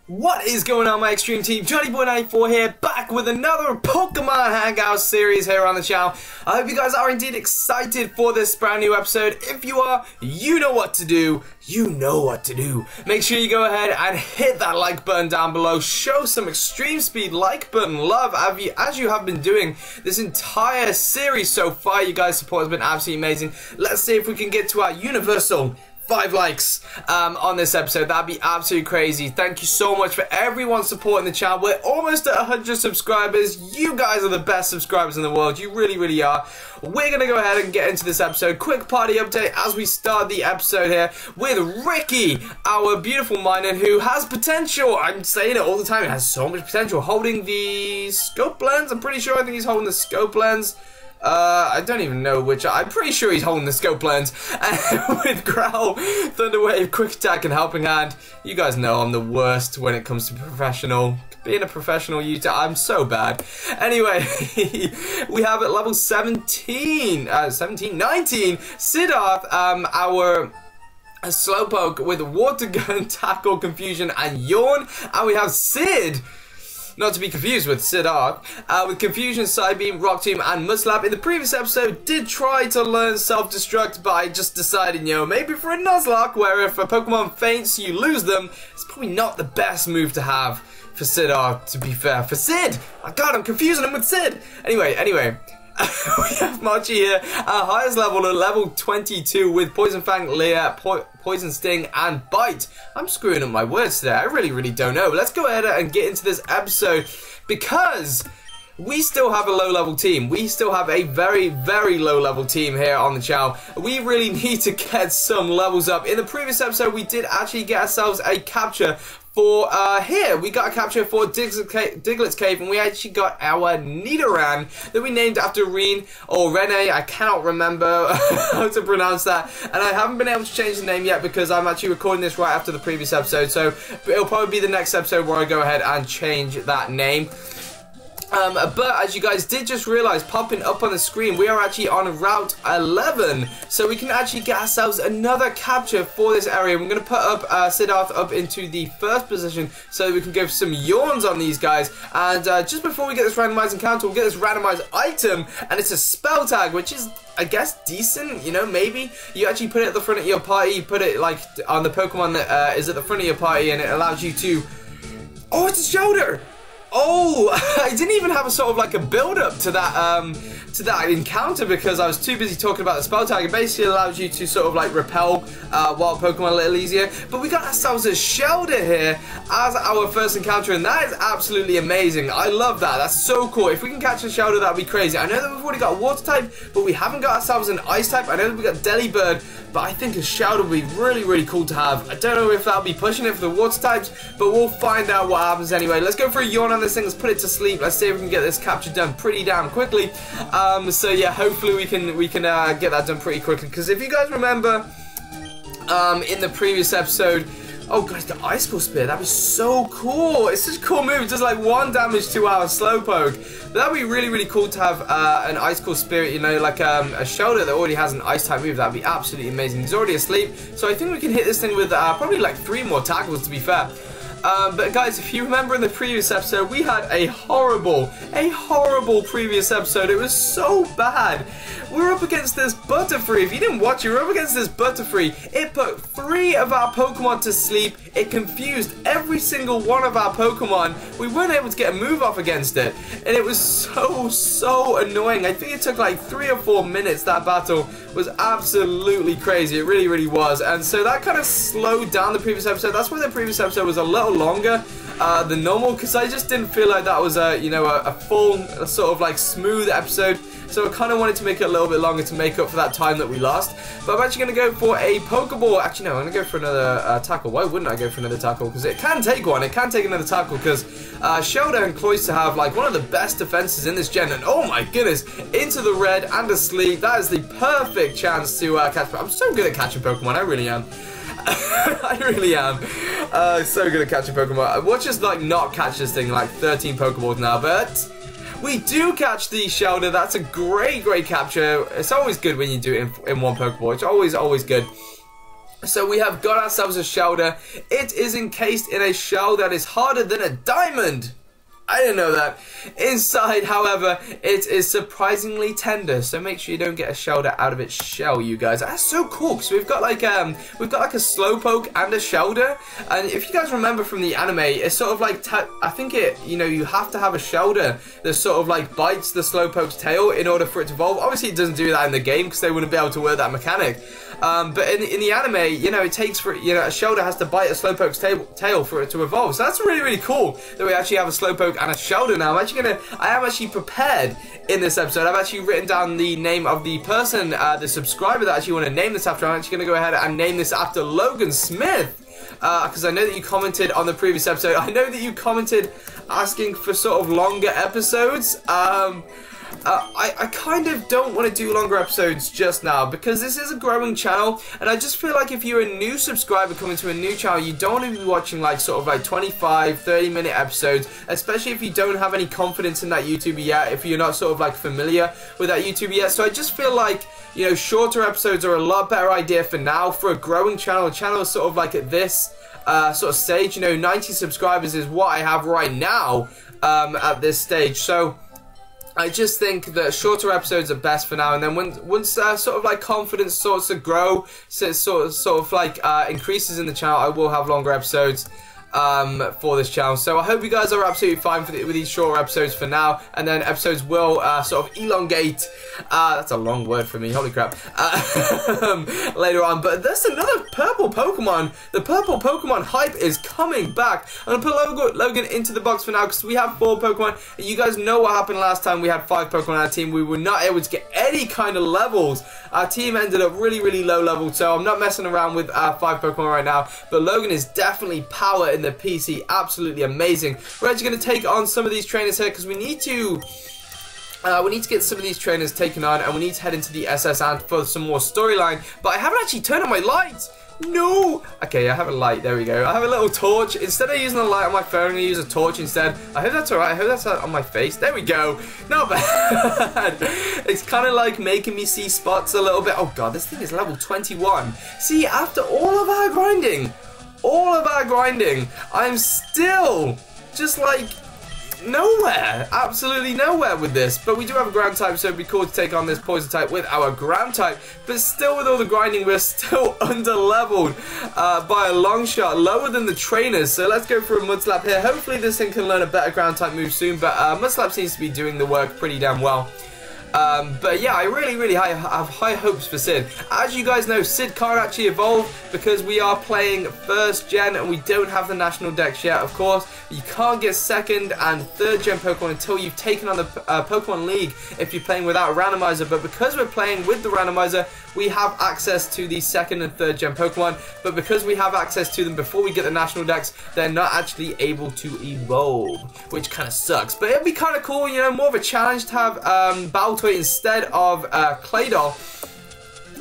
What is going on, my Extreme Team? Johnnyboy94 here, back with another Pokemon Hangouts series here on the channel. I hope you guys are indeed excited for this brand new episode. If you are, you know what to do. You know what to do. Make sure you go ahead and hit that like button down below. Show some extreme speed like button love as you have been doing this entire series so far. You guys' support has been absolutely amazing. Let's see if we can get to our universal 5 likes on this episode. That'd be absolutely crazy. Thank you so much for everyone supporting the channel. We're almost at 100 subscribers. You guys are the best subscribers in the world. You really, really are. We're gonna go ahead and get into this episode. Quick party update as we start the episode here with Ricky, our beautiful miner who has potential. I'm saying it all the time. It has so much potential. Holding the scope lens. I'm pretty sure. I think he's holding the scope lens. I don't even know which. I'm pretty sure he's holding the scope lens. With Growl, Thunder Wave, Quick Attack, and Helping Hand. You guys know I'm the worst when it comes to professional. Being a professional YouTuber, I'm so bad. Anyway, we have at level 19, Siddharth, our Slowpoke with Water Gun, Tackle, Confusion, and Yawn. And we have Sid. Not to be confused with Siddharth, with Confusion, Psybeam, Rock Tomb, and Muslap. In the previous episode, did try to learn Self-Destruct, but I just decided, you know, maybe for a Nuzlocke, where if a Pokemon faints, you lose them, it's probably not the best move to have for Siddharth, to be fair. For Sid! My god, I'm confusing him with Sid! Anyway. We have Mochi here, our highest level at level 22 with Poison Fang, Leer, Poison Sting, and Bite. I'm screwing up my words today. I really don't know. But let's go ahead and get into this episode because we still have a low level team. We still have a very low level team here on the channel. We really need to get some levels up. In the previous episode, we did actually get ourselves a capture for here. We got a capture for Diglett's Cave, and we actually got our Nidoran that we named after Rene or Rene. I cannot remember how to pronounce that, and I haven't been able to change the name yet because I'm actually recording this right after the previous episode, so it'll probably be the next episode where I go ahead and change that name. But as you guys did just realize, popping up on the screen, we are actually on Route 11. So we can actually get ourselves another capture for this area. We're going to put up Siddharth up into the first position so that we can give some yawns on these guys. And just before we get this randomized encounter, we'll get this randomized item. And it's a spell tag, which is, I guess, decent. You know, maybe. You actually put it at the front of your party. You put it like on the Pokemon that is at the front of your party, and it allows you to... Oh, it's a shoulder! Oh, I didn't even have a sort of like a build-up to that encounter because I was too busy talking about the spell tag. It basically allows you to sort of like repel wild Pokemon a little easier. But we got ourselves a Shelter here as our first encounter, and that is absolutely amazing. I love that. That's so cool. If we can catch a Shelter, that'd be crazy. I know that we've already got a Water type, but we haven't got ourselves an Ice type. I know that we got Delibird, but I think a Shelter would be really cool to have. I don't know if that'll be pushing it for the Water types, but we'll find out what happens anyway. Let's go for a yawn on this thing. Let's put it to sleep. Let's see if we can get this capture done pretty damn quickly. So yeah, hopefully we can get that done pretty quickly. Because if you guys remember, in the previous episode, oh guys, the Icicle Spear, that'd be so cool. It's such a cool move. It does like 1 damage to our Slowpoke. But that'd be really cool to have an Icicle Spirit, you know, like a Shoulder that already has an Ice type move. That'd be absolutely amazing. He's already asleep, so I think we can hit this thing with probably like 3 more tackles, to be fair. But guys, if you remember in the previous episode, we had a horrible previous episode. It was so bad. We were up against this Butterfree. If you didn't watch it, we were up against this Butterfree. It put 3 of our Pokemon to sleep. It confused every single one of our Pokemon. We weren't able to get a move off against it. And it was so annoying. I think it took like 3 or 4 minutes. That battle was absolutely crazy. It really was. And so that kind of slowed down the previous episode. That's why the previous episode was a little longer than normal, because I just didn't feel like that was a, you know, a full sort of like smooth episode. So I kind of wanted to make it a little bit longer to make up for that time that we lost. But I'm actually going to go for a Pokeball. Actually, no, I'm going to go for another tackle. Why wouldn't I go for another tackle? Because it can take one. It can take another tackle because Shelter and Cloyster have like one of the best defenses in this gen. And oh my goodness, into the red and asleep. That is the perfect chance to catch. I'm so good at catching Pokemon. I really am. I really am. So good at catching Pokemon. Watch us like not catch this thing like 13 Pokeballs now, but we do catch the Shelter. That's a great capture. It's always good when you do it in one Pokeball. It's always good. So we have got ourselves a shoulder. It is encased in a shell that is harder than a diamond. I didn't know that. Inside, however, it is surprisingly tender, so make sure you don't get a shoulder out of its shell, you guys. That's so cool, because we've got like a slowpoke and a shoulder, and if you guys remember from the anime, it's sort of like, I think you have to have a shoulder that sort of like bites the slowpoke's tail in order for it to evolve. Obviously, it doesn't do that in the game, because they wouldn't be able to work that mechanic. But in the anime, it takes for, a shoulder has to bite a slowpoke's tail for it to evolve. So that's really, really cool that we actually have a slowpoke and a shoulder now. I am actually prepared in this episode. I've actually written down the name of the person, the subscriber that I actually want to name this after. I'm actually going to go ahead and name this after Logan Smith. Because I know that you commented on the previous episode. I know that you commented asking for sort of longer episodes. I kind of don't want to do longer episodes just now because this is a growing channel, and I just feel like if you're a new subscriber coming to a new channel, you don't want to be watching like sort of like 25, 30-minute episodes, especially if you don't have any confidence in that YouTuber yet, if you're not sort of like familiar with that YouTuber yet. So I just feel like, shorter episodes are a lot better idea for now for a growing channel. A channel sort of like at this sort of stage, 90 subscribers is what I have right now at this stage. So I just think that shorter episodes are best for now, and then once sort of like confidence starts to grow, so it sort of like increases in the channel, I will have longer episodes for this channel. So I hope you guys are absolutely fine with these shorter episodes for now, and then episodes will sort of elongate. That's a long word for me, holy crap. Later on, but there's another purple Pokemon. The purple Pokemon hype is coming back. I'm gonna put Logan into the box for now because we have 4 Pokemon. You guys know what happened last time we had 5 Pokemon on our team. We were not able to get any kind of levels. Our team ended up really, really low level, so I'm not messing around with 5 Pokemon right now. But Logan is definitely power in the PC, absolutely amazing. We're actually going to take on some of these trainers here because we need to get some of these trainers taken on, and we need to head into the SS Ant for some more storyline. But I haven't actually turned on my lights. No! Okay, I have a light. There we go. I have a little torch. Instead of using a light on my phone, I'm going to use a torch instead. I hope that's alright. I hope that's on my face. There we go. Not bad. It's kind of like making me see spots a little bit. Oh god, this thing is level 21. See, after all of our grinding, I'm still just like nowhere, absolutely nowhere with this. But we do have a ground type, so it'd be cool to take on this poison type with our ground type. But still, with all the grinding, we're still under leveled by a long shot, lower than the trainers. So let's go for a mud slap here. Hopefully this thing can learn a better ground type move soon, but mud slap seems to be doing the work pretty damn well. But yeah, I really have high hopes for Sid. As you guys know, Sid can't actually evolve because we are playing first gen and we don't have the national dex yet, of course. You can't get second and third gen Pokemon until you've taken on the Pokemon League if you're playing without a randomizer. But because we're playing with the randomizer, we have access to the second and third gen Pokemon. But because we have access to them before we get the national dex, they're not actually able to evolve, which kind of sucks. But it'd be kind of cool, more of a challenge to have Baltoy instead of Claydol.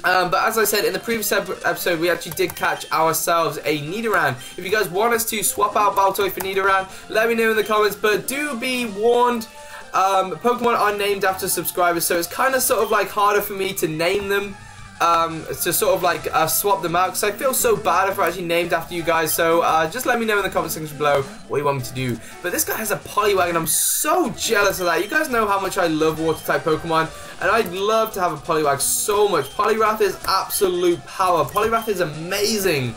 But as I said in the previous episode, we actually did catch ourselves a Nidoran. If you guys want us to swap out Baltoy for Nidoran, let me know in the comments. But do be warned, Pokemon are named after subscribers, so it's kind of sort of like harder for me to name them. To sort of like swap them out, because I feel so bad if we're actually named after you guys. So just let me know in the comment section below what you want me to do. But this guy has a Poliwag and I'm so jealous of that. You guys know how much I love water type Pokemon, and I'd love to have a Poliwag so much. Poliwrath is absolute power. Poliwrath is amazing.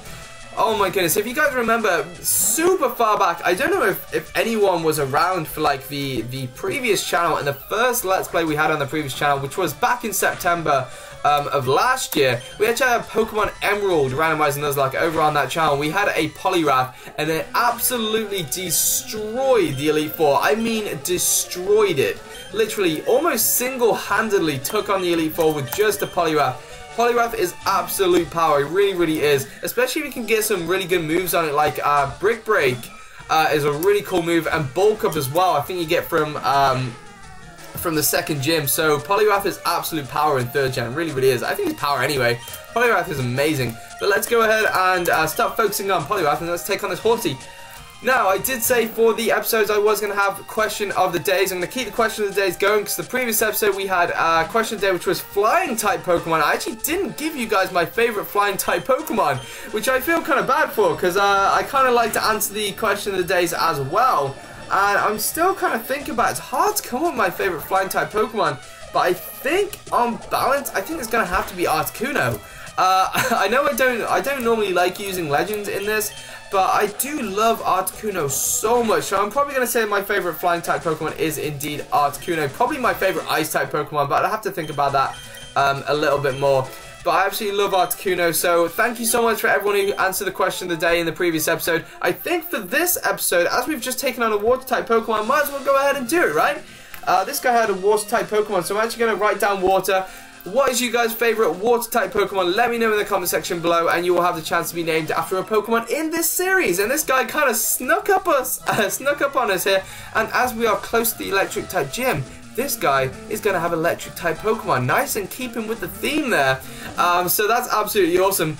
Oh my goodness, if you guys remember super far back, I don't know if anyone was around for like the previous channel and the first Let's Play we had on the previous channel, which was back in September of last year. We actually had Pokemon Emerald Randomizer Nuzlocke over on that channel. We had a Poliwrath and it absolutely destroyed the Elite Four. I mean destroyed it. Literally almost single-handedly took on the Elite Four with just a Poliwrath. Poliwrath is absolute power, it really is. Especially if you can get some really good moves on it, like Brick Break is a really cool move, and Bulk Up as well. I think you get from the second gym. So Poliwrath is absolute power in third gen, really is. I think it's power anyway. Poliwrath is amazing. But let's go ahead and start focusing on Poliwrath, and let's take on this Horsey. Now, I did say for the episodes I was going to have question of the days. I'm going to keep the question of the days going because the previous episode we had question of the day which was flying type Pokemon. I actually didn't give you guys my favorite flying type Pokemon, which I feel kind of bad for because I kind of like to answer the question of the days as well. And I'm still kind of thinking about it. It's hard to come up with my favorite flying type Pokemon, but I think on balance, I think it's going to have to be Articuno. I know I don't normally like using legends in this, but I do love Articuno so much, so I'm probably going to say my favorite flying type Pokemon is indeed Articuno. Probably my favorite ice type Pokemon, but I'll have to think about that a little bit more. But I absolutely love Articuno, so thank you so much for everyone who answered the question of the day in the previous episode. I think for this episode, as we've just taken on a water type Pokemon, I might as well go ahead and do it, right? This guy had a water type Pokemon, so I'm actually going to write down water. What is you guys' favorite water type Pokemon? Let me know in the comment section below, and you will have the chance to be named after a Pokemon in this series. And this guy kind of snuck up on us here. And as we are close to the electric type gym, this guy is going to have electric type Pokemon. Nice and keeping with the theme there. So that's absolutely awesome.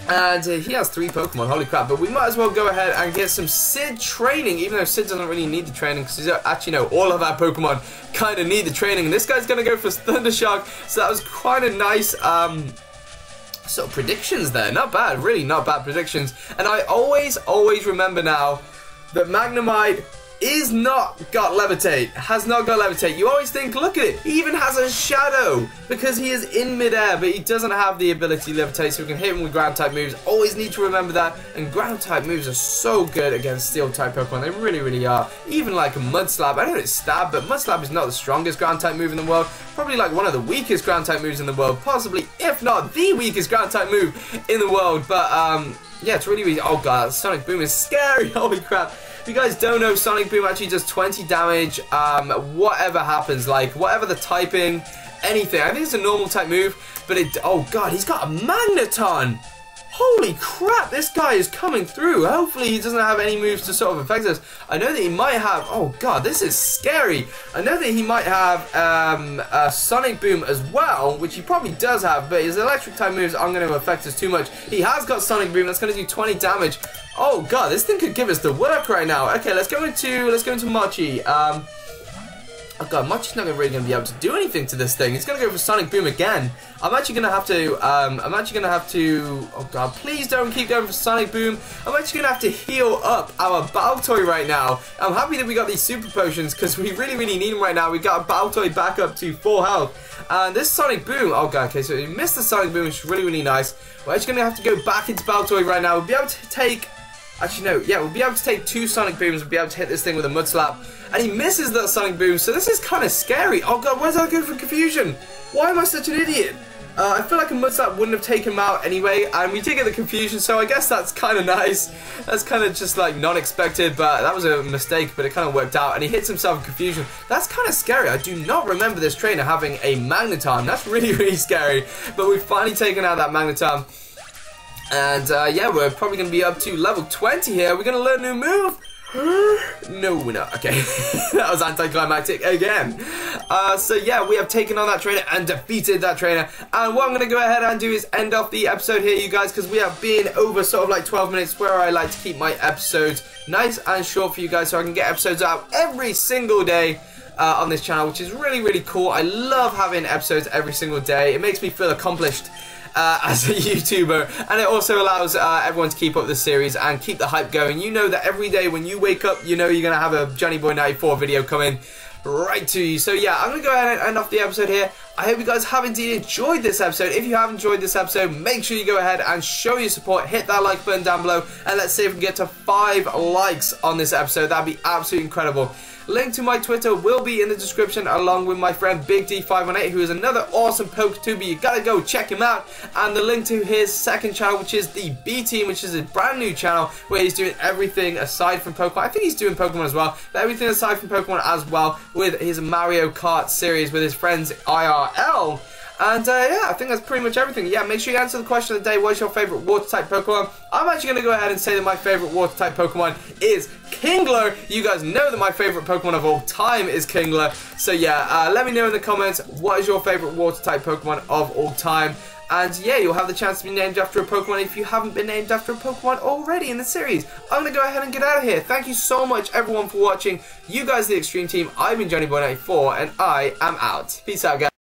And he has 3 Pokemon, holy crap. But we might as well go ahead and get some Sid training, even though Sid doesn't really need the training, because actually, no, all of our Pokemon kind of need the training. And this guy's going to go for Thundershock, so that was quite a nice sort of predictions there. Not bad, really not bad predictions. And I always remember now that Magnemite is not got Levitate, has not got Levitate. You always think, look at it, he even has a Shadow because he is in midair, but he doesn't have the ability to Levitate, so we can hit him with ground type moves. Always need to remember that, and ground type moves are so good against steel type Pokemon. They really are. Even like a Mud Slap, I know it's Stab, but Mud Slap is not the strongest ground type move in the world. Probably like one of the weakest ground type moves in the world, possibly, if not the weakest ground type move in the world. But yeah, it's really, oh god, Sonic Boom is scary, holy crap. If you guys don't know, Sonic Boom actually does 20 damage, whatever happens, like, whatever the typing, anything. I think it's a normal type move, but it, oh god, he's got a Magneton! Holy crap, this guy is coming through. Hopefully he doesn't have any moves to sort of affect us. I know that he might have, oh god, this is scary. I know that he might have a Sonic Boom as well, which he probably does have, but his electric type moves aren't going to affect us too much. He has got Sonic Boom, that's going to do 20 damage. Oh god, this thing could give us the work right now. Okay, let's go into Mochi. Oh god, Mochi's not really going to be able to do anything to this thing. He's going to go for Sonic Boom again. I'm actually going to have to, oh god, please don't keep going for Sonic Boom. I'm actually going to have to heal up our Baltoy right now. I'm happy that we got these super potions because we really need them right now. We got Baltoy back up to full health. And this Sonic Boom, oh god, okay, so we missed the Sonic Boom, which is really nice. We're actually going to have to go back into Baltoy right now. We'll be able to take, actually no, yeah, we'll be able to take 2 Sonic Booms. We'll be able to hit this thing with a Mud Slap. And he misses that Sonic Boom, so this is kind of scary. Oh god, where's that go for Confusion? Why am I such an idiot? I feel like a Mud Slap wouldn't have taken him out anyway, and we did get the Confusion, so I guess that's kind of nice. That's kind of just like non-expected, but that was a mistake, but it kind of worked out, and he hits himself with Confusion. That's kind of scary. I do not remember this trainer having a Magneton. That's really scary, but we've finally taken out that Magneton. And yeah, we're probably going to be up to level 20 here. We're going to learn a new move. No, we're not. Okay, that was anticlimactic again. So yeah, we have taken on that trainer and defeated that trainer. And what I'm going to go ahead and do is end off the episode here, you guys, because we have been over sort of like 12 minutes, where I like to keep my episodes nice and short for you guys, so I can get episodes out every single day on this channel, which is really cool. I love having episodes every single day. It makes me feel accomplished as a YouTuber, and it also allows everyone to keep up the series and keep the hype going. You know that every day when you wake up, you know you're going to have a Johnnyboy94 video coming right to you. So yeah, I'm going to go ahead and end off the episode here. I hope you guys have indeed enjoyed this episode. If you have enjoyed this episode, make sure you go ahead and show your support. Hit that like button down below, and let's see if we can get to 5 likes on this episode. That'd be absolutely incredible. Link to my Twitter will be in the description, along with my friend Big D518, who is another awesome PokeTuber. You gotta go check him out. And the link to his second channel, which is the B Team, which is a brand new channel where he's doing everything aside from Pokemon. I think he's doing Pokemon as well, but everything aside from Pokemon as well, with his Mario Kart series with his friends IRL. And yeah, I think that's pretty much everything. Yeah, make sure you answer the question of the day. What's your favorite water type Pokemon? I'm actually going to go ahead and say that my favorite water type Pokemon is Kingler. You guys know that my favorite Pokemon of all time is Kingler. So yeah, let me know in the comments, what is your favorite water type Pokemon of all time? And yeah, you'll have the chance to be named after a Pokemon if you haven't been named after a Pokemon already in the series. I'm going to go ahead and get out of here. Thank you so much, everyone, for watching. You guys are the Extreme Team. I've been Johnnyboy94, and I am out. Peace out, guys.